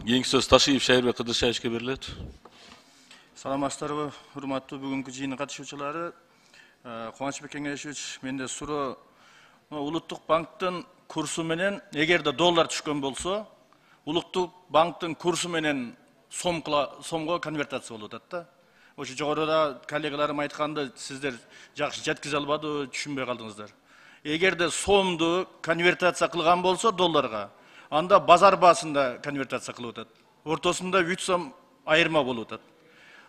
Кийинки сөз Ташиев Шайырбек Кыдыршаевичке берилет. Саламатсыздарбы, урматтуу бүгүнкү жыйын катышуучулары. Кубанычбек Кеңешевич, менде суроо. Улуттук банктын курсу менен эгерде доллар түшкөн болсо, Улуттук банктын курсу менен сомго конвертация болуп атат да. Ошо жогоруда коллегаларым айтканды сиздер жакшы жеткизе албады, түшүнбөй калдыңыздар. Эгерде сомду конвертация кылган болсо долларга, анда базар баасында конвертация кылып атат. Ортосунда 3 сом айырма болуп атат.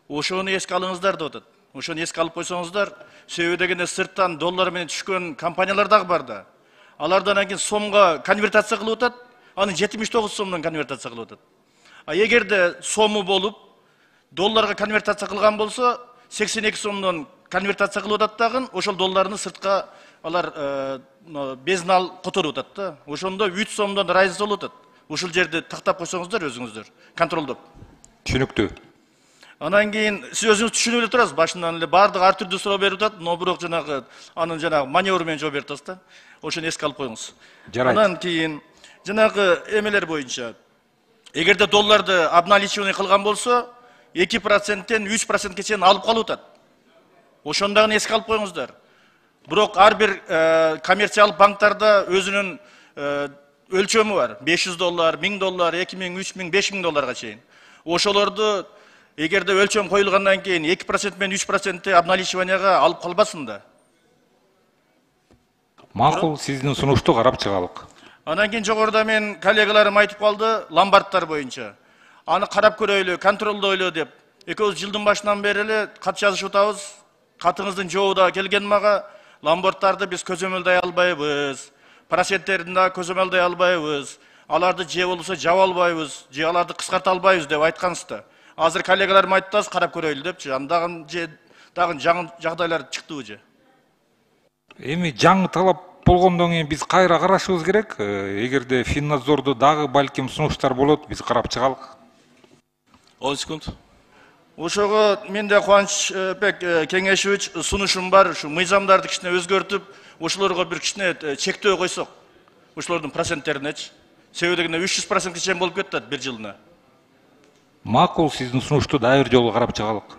Ошону эске алыңыздар деп атат. Ошону эске алып койсоңуздар, себеби дегенде сырттан доллар менен түшкөн компаниялар дагы бар да. Алардан кийин сомго конвертация кылып атат, аны 79 сомдон конвертация кылып атат. А эгерде сому болуп долларга конвертация кылган болсо, 82 сомдон конвертация кылып атат дагы, ошол долларны сыртка алар безнал которуп атат да. Ошондо 3 сомдон разница болуп атат. Ушул жерди тактап койсоңуздар өзүңүздөр, контролдоп. Түшүнүктүү. Анан кийин сиз өзүңүз түшүнүп эле турасыз, башынан эле бардык ар түрдүү суроо берип атат, но бирок жанагы анын маневр менен жооп берип атасыз да. Ошону эске алып коюңуз. Анан кийин жанагы эмелер боюнча эгерде долларды обналичивание кылган болсо, 2%тен 3%ке чейин алып калып атат. Ошону дагы эске алып коюңуздар. Бирок ар бир коммерциялык банктарда өзүнүн өлчөмү бар. 500 доллар, 1000 доллар, 2000, 3000, 5000 долларга чейин. Ошолорду эгерде өлчөм коюлгандан кийин 2% менен 3%ти обналичиванияга алып калбасын да. Макул, сиздин сунушту карап чыгалык. Анан кийин жогоруда мен коллегаларым айтып калды, ломбардтар боюнча. Аны карап көрөйлү, контролдойлу деп. Экөөбүз жылдын башынан бери эле кат жазышып атабыз. Катыңыздын жообу да келген мага, ломбардтарды биз көзөмөлдөй албайбыз. Проценттерин да көзөмөлдөй албайбыз. Аларды же болбосо жаба албайбыз, же аларды кыскарта албайбыз деп айткансыздар. Азыр коллегаларым айтты, карап көрөйлү депчи. Дагы жаңы жагдайлар чыктыбы же? Эми жаңы талап болгондон кийин биз кайра карашыбыз керек. Эгерде Финнадзордо дагы балким сунуштар болот, биз карап чыгалык. 10 секунд. Ошого менде Кубанычбек Кеңешевич сунушум бар, ушу мыйзамдарды кичине өзгөртүп, ошолорго бир кичине чектөө койсок. Ошолордун проценттеринечи. Себеби дегенде 300%ке чейин болуп кетет бир жылына. Макул, сиздин сунушту дагы бир жолу карап чыгалык.